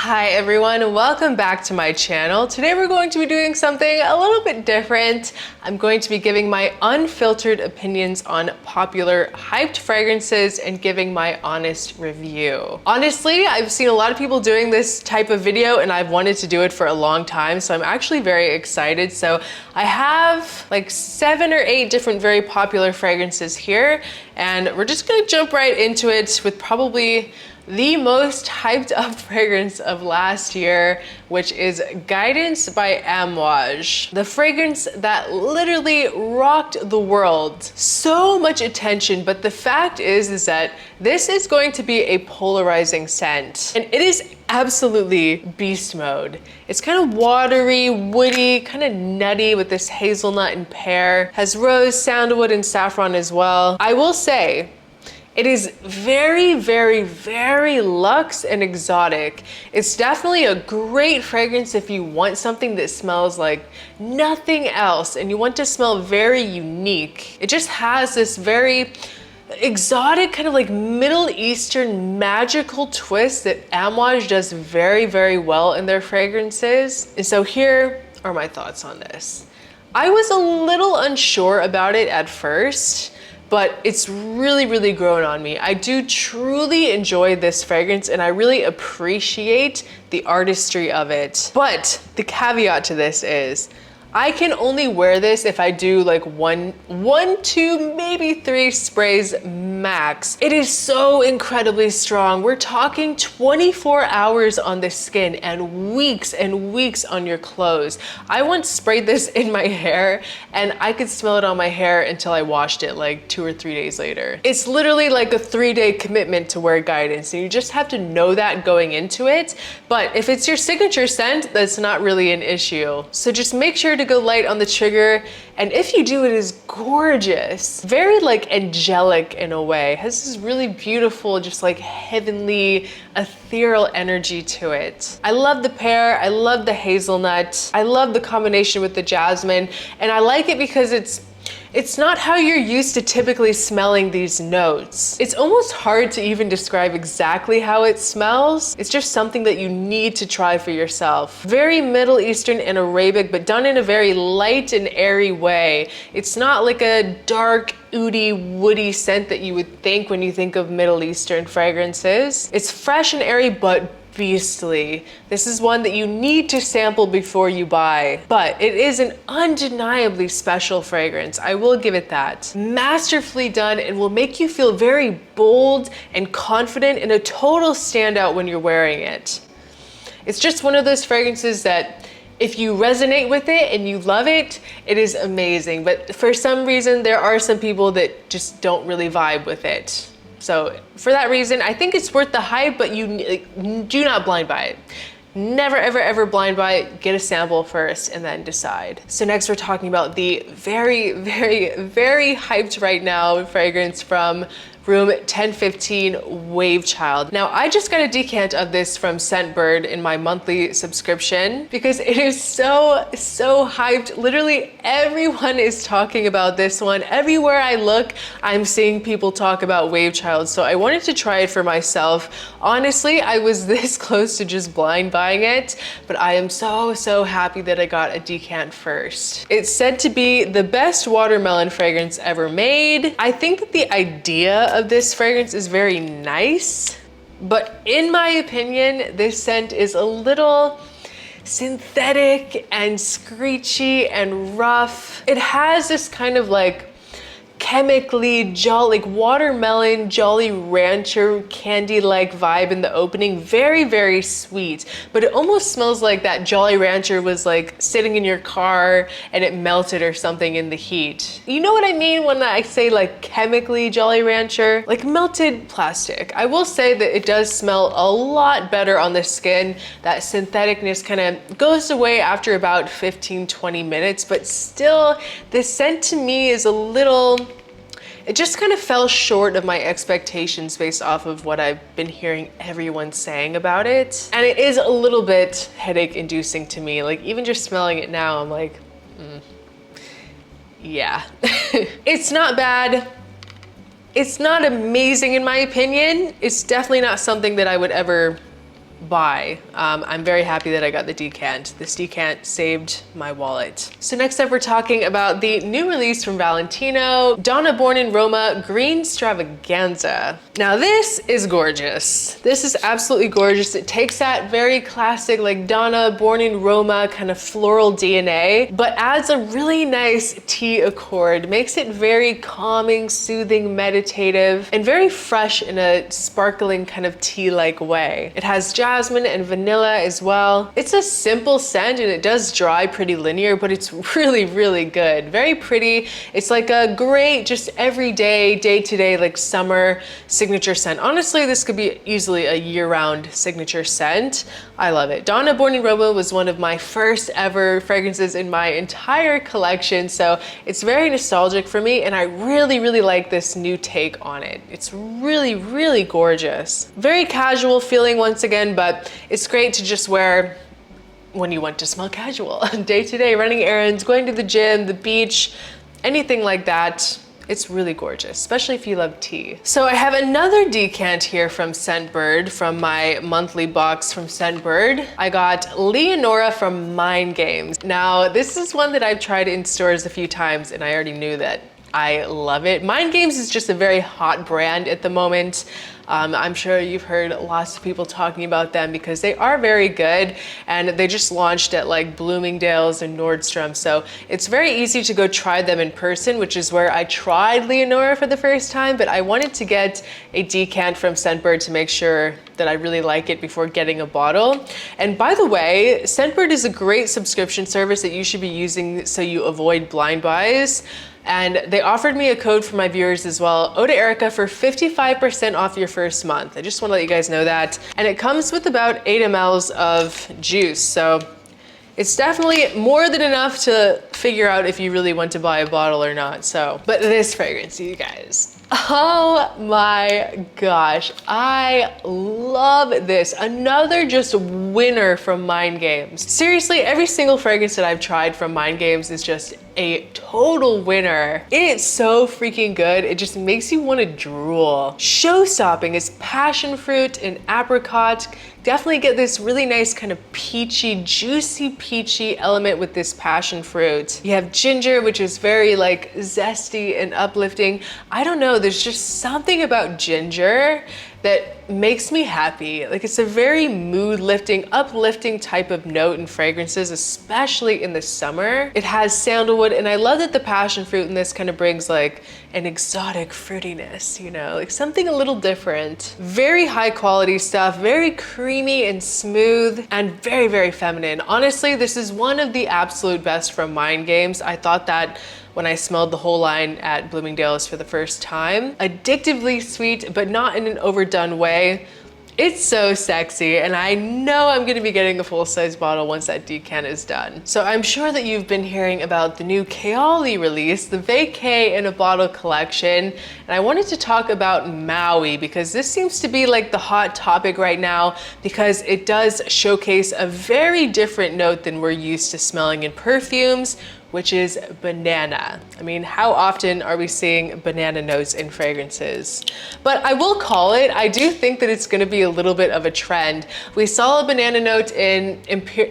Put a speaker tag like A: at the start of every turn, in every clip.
A: Hi everyone, welcome back to my channel. Today we're going to be doing something a little bit different. I'm going to be giving my unfiltered opinions on popular hyped fragrances and giving my honest review. Honestly, I've seen a lot of people doing this type of video and I've wanted to do it for a long time, so I'm actually very excited. So I have like 7 or 8 different very popular fragrances here, and we're just gonna jump right into it with probably the most hyped up fragrance of last year, which is Guidance by Amouage. The fragrance that literally rocked the world. So much attention, but the fact is that this is going to be a polarizing scent. And it is absolutely beast mode. It's kind of watery, woody, kind of nutty with this hazelnut and pear. Has rose, sandalwood, and saffron as well. I will say, it is very, very, very luxe and exotic. It's definitely a great fragrance if you want something that smells like nothing else and you want to smell very unique. It just has this very exotic, kind of like Middle Eastern magical twist that Amouage does very, very well in their fragrances. And so here are my thoughts on this. I was a little unsure about it at first, but it's really, really grown on me. I do truly enjoy this fragrance and I really appreciate the artistry of it. But the caveat to this is, I can only wear this if I do like one, 2, maybe 3 sprays max. It is so incredibly strong. We're talking 24 hours on the skin and weeks on your clothes. I once sprayed this in my hair and I could smell it on my hair until I washed it like 2 or 3 days later. It's literally like a 3-day commitment to wear Guidance, and you just have to know that going into it. But if it's your signature scent, that's not really an issue. So just make sure to go light on the trigger, and if you do, it is gorgeous. Very like angelic in a way. It has this really beautiful, just like heavenly, ethereal energy to it. I love the pear, I love the hazelnut, I love the combination with the jasmine, and I like it because it's not how you're used to typically smelling these notes. It's almost hard to even describe exactly how it smells. It's just something that you need to try for yourself. Very Middle Eastern and Arabic, but done in a very light and airy way. It's not like a dark, oudy, woody scent that you would think when you think of Middle Eastern fragrances. It's fresh and airy, but beastly. This is one that you need to sample before you buy, but it is an undeniably special fragrance. I will give it that. Masterfully done and will make you feel very bold and confident and a total standout when you're wearing it. It's just one of those fragrances that if you resonate with it and you love it, it is amazing. But for some reason, there are some people that just don't really vibe with it. So for that reason, I think it's worth the hype, but you do not blind buy it. Never, ever, ever blind buy it. Get a sample first and then decide. So next we're talking about the very, very, very hyped right now fragrance from Room 1015 WaveChild. Now, I just got a decant of this from Scentbird in my monthly subscription because it is so hyped. Literally everyone is talking about this one. Everywhere I look, I'm seeing people talk about WaveChild. So I wanted to try it for myself. Honestly, I was this close to just blind buying it, but I am so happy that I got a decant first. It's said to be the best watermelon fragrance ever made. I think that the idea of this fragrance is very nice, but in my opinion, this scent is a little synthetic and screechy and rough. It has this kind of like chemically jolly, like watermelon, Jolly Rancher candy-like vibe in the opening. Very, very sweet, but it almost smells like that Jolly Rancher was like sitting in your car and it melted or something in the heat. You know what I mean when I say like chemically Jolly Rancher? Like melted plastic. I will say that it does smell a lot better on the skin. That syntheticness kind of goes away after about 15-20 minutes, but still, this scent to me is a little, it just kind of fell short of my expectations based off of what I've been hearing everyone saying about it. And it is a little bit headache inducing to me. Like even just smelling it now, I'm like, yeah. It's not bad. It's not amazing in my opinion. It's definitely not something that I would ever buy. I'm very happy that I got the decant. This decant saved my wallet. So next up, we're talking about the new release from Valentino, Donna Born in Roma Green Stravaganza. Now this is gorgeous. This is absolutely gorgeous. It takes that very classic like Donna Born in Roma kind of floral DNA, but adds a really nice tea accord, makes it very calming, soothing, meditative, and very fresh in a sparkling kind of tea-like way. It has jasmine and vanilla as well. It's a simple scent and it does dry pretty linear, but it's really, really good. Very pretty. It's like a great, just everyday, day-to-day, like summer signature scent. Honestly, this could be easily a year-round signature scent. I love it. Donna Born in Roma was one of my first ever fragrances in my entire collection, so it's very nostalgic for me, and I really, really like this new take on it. It's really, really gorgeous. Very casual feeling once again, but it's great to just wear when you want to smell casual. Day to day, running errands, going to the gym, the beach, anything like that. It's really gorgeous, especially if you love tea. So I have another decant here from Scentbird, from my monthly box from Scentbird. I got Leonora from Mind Games. Now, this is one that I've tried in stores a few times and I already knew that I love it. Mind Games is just a very hot brand at the moment. I'm sure you've heard lots of people talking about them because they are very good, and they just launched at like Bloomingdale's and Nordstrom. So it's very easy to go try them in person, which is where I tried Leonora for the first time, but I wanted to get a decant from Scentbird to make sure that I really like it before getting a bottle. And by the way, Scentbird is a great subscription service that you should be using so you avoid blind buys. And they offered me a code for my viewers as well, Oda Erica, for 55% off your first month. I just want to let you guys know that. And it comes with about 8 mLs of juice. So it's definitely more than enough to figure out if you really want to buy a bottle or not. So, but this fragrance, you guys. Oh my gosh, I love this. Another just winner from Mind Games. Seriously, every single fragrance that I've tried from Mind Games is just a total winner. It's so freaking good. It just makes you want to drool. Show-stopping is passion fruit and apricot. Definitely get this really nice kind of peachy, juicy peachy element with this passion fruit. You have ginger, which is very like zesty and uplifting. I don't know, there's just something about ginger that makes me happy. Like, it's a very mood lifting, uplifting type of note in fragrances, especially in the summer. It has sandalwood, and I love that the passion fruit in this kind of brings like an exotic fruitiness, you know, like something a little different. Very high quality stuff, very creamy and smooth, and very, very feminine. Honestly, this is one of the absolute best from Mind Games. I thought that when I smelled the whole line at Bloomingdale's for the first time. Addictively sweet, but not in an overdone way. It's so sexy, and I know I'm gonna be getting a full-size bottle once that decant is done. So I'm sure that you've been hearing about the new Kaoli release, the Vacay in a Bottle collection, and I wanted to talk about Maui because this seems to be like the hot topic right now because it does showcase a very different note than we're used to smelling in perfumes, which is banana. I mean, how often are we seeing banana notes in fragrances? But I will call it, I do think that it's gonna be a little bit of a trend. We saw a banana note in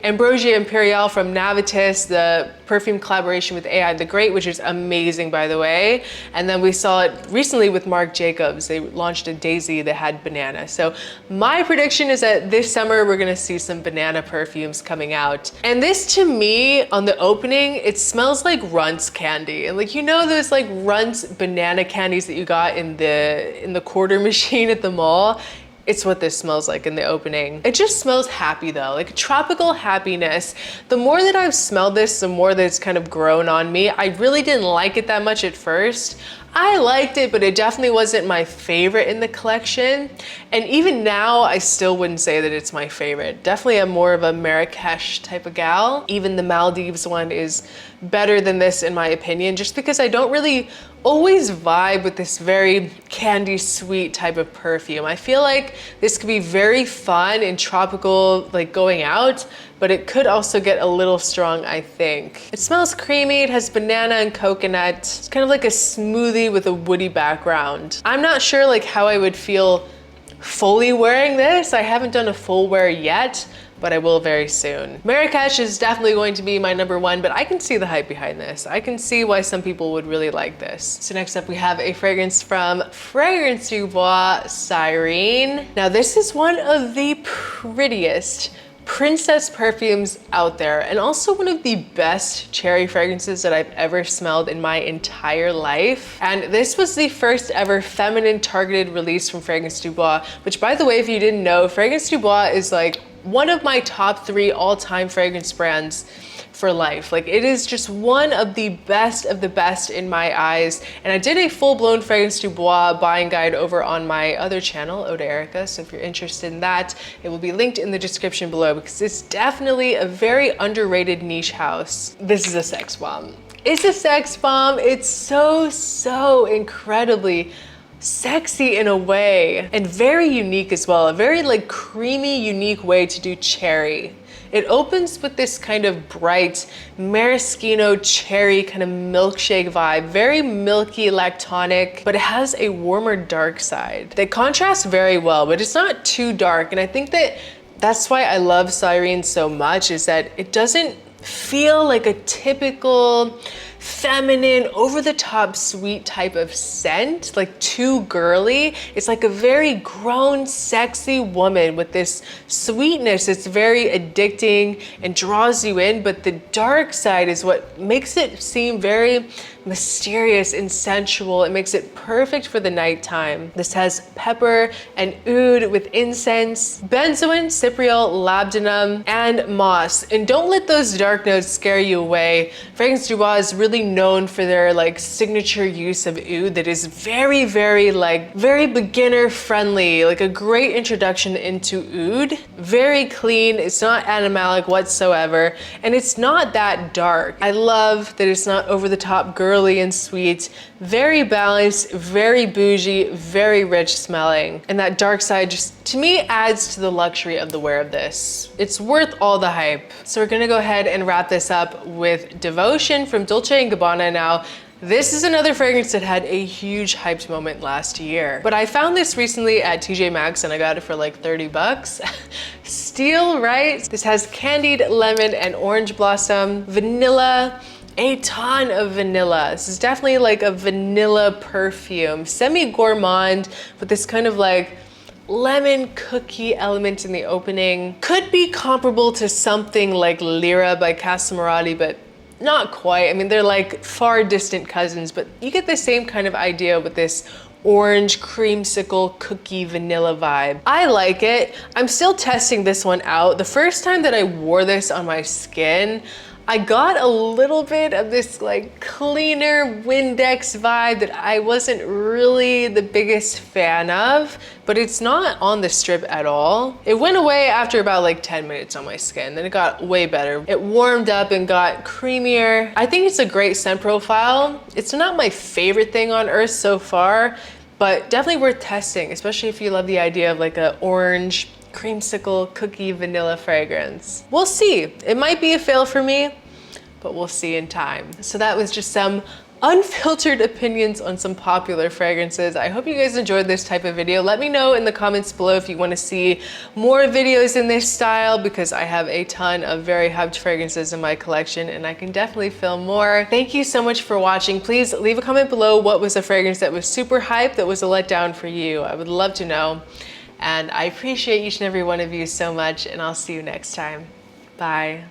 A: Ambrosia Imperial from Navitus, the perfume collaboration with AI the Great, which is amazing, by the way. And then we saw it recently with Marc Jacobs. They launched a Daisy that had banana. So my prediction is that this summer, we're gonna see some banana perfumes coming out. And this, to me, on the opening, it smells like Runts candy. And like, you know, those like Runts banana candies that you got in the quarter machine at the mall? It's what this smells like in the opening. It just smells happy though, like tropical happiness. The more that I've smelled this, the more that it's kind of grown on me. I really didn't like it that much at first. I liked it, but it definitely wasn't my favorite in the collection. And even now, I still wouldn't say that it's my favorite. Definitely I'm more of a Marrakesh type of gal. Even the Maldives one is better than this in my opinion, just because I don't really always vibe with this very candy sweet type of perfume. I feel like this could be very fun and tropical, like going out, but it could also get a little strong, I think. It smells creamy, it has banana and coconut. It's kind of like a smoothie with a woody background. I'm not sure like how I would feel fully wearing this. I haven't done a full wear yet, but I will very soon. Marrakesh is definitely going to be my #1, but I can see the hype behind this. I can see why some people would really like this. So next up we have a fragrance from Fragrance Du Bois, Sirene. Now this is one of the prettiest princess perfumes out there, and also one of the best cherry fragrances that I've ever smelled in my entire life. And this was the first ever feminine targeted release from Fragrance Du Bois, which, by the way, if you didn't know, Fragrance Du Bois is like one of my top 3 all-time fragrance brands for life. Like, it is just one of the best in my eyes. And I did a full-blown Fragrance Du Bois buying guide over on my other channel, Ode Erica. So if you're interested in that, it will be linked in the description below, because it's definitely a very underrated niche house. This is a sex bomb. It's a sex bomb. It's so incredibly sexy in a way, and very unique as well. A very like creamy, unique way to do cherry. It opens with this kind of bright maraschino cherry kind of milkshake vibe, very milky, lactonic, but it has a warmer dark side. They contrast very well, but it's not too dark. And I think that that's why I love Sirene so much, is that it doesn't feel like a typical feminine, over-the-top sweet type of scent, like too girly. It's like a very grown, sexy woman with this sweetness. It's very addicting and draws you in, but the dark side is what makes it seem very mysterious and sensual. It makes it perfect for the nighttime. This has pepper and oud with incense, benzoin, cypriol, labdanum, and moss. And don't let those dark notes scare you away. Fragrance Du Bois is really known for their like signature use of oud that is very beginner friendly, like a great introduction into oud. Very clean, it's not animalic whatsoever, and it's not that dark. I love that it's not over the top girly and sweet. Very balanced, very bougie, very rich smelling. And that dark side just, to me, adds to the luxury of the wear of this. It's worth all the hype. So we're gonna go ahead and wrap this up with Devotion from Dolce & Gabbana. Now, this is another fragrance that had a huge hyped moment last year, but I found this recently at TJ Maxx and I got it for like 30 bucks. Steal, right? This has candied lemon and orange blossom, vanilla, a ton of vanilla. This is definitely like a vanilla perfume, semi-gourmand with this kind of like lemon cookie element in the opening. Could be comparable to something like Lyra by Casamarati, but not quite. I mean, they're like far distant cousins, but you get the same kind of idea with this orange creamsicle cookie vanilla vibe. I like it. I'm still testing this one out. The first time that I wore this on my skin, I got a little bit of this like cleaner Windex vibe that I wasn't really the biggest fan of, but it's not on the strip at all. It went away after about like 10 minutes on my skin, then it got way better. It warmed up and got creamier. I think it's a great scent profile. It's not my favorite thing on earth so far, but definitely worth testing, especially if you love the idea of like a orange creamsicle cookie vanilla fragrance. We'll see. It might be a fail for me, but we'll see in time. So that was just some unfiltered opinions on some popular fragrances. I hope you guys enjoyed this type of video. Let me know in the comments below if you want to see more videos in this style, because I have a ton of very hyped fragrances in my collection and I can definitely film more. Thank you so much for watching. Please leave a comment below what was a fragrance that was super hyped that was a letdown for you. I would love to know. And I appreciate each and every one of you so much, and I'll see you next time. Bye.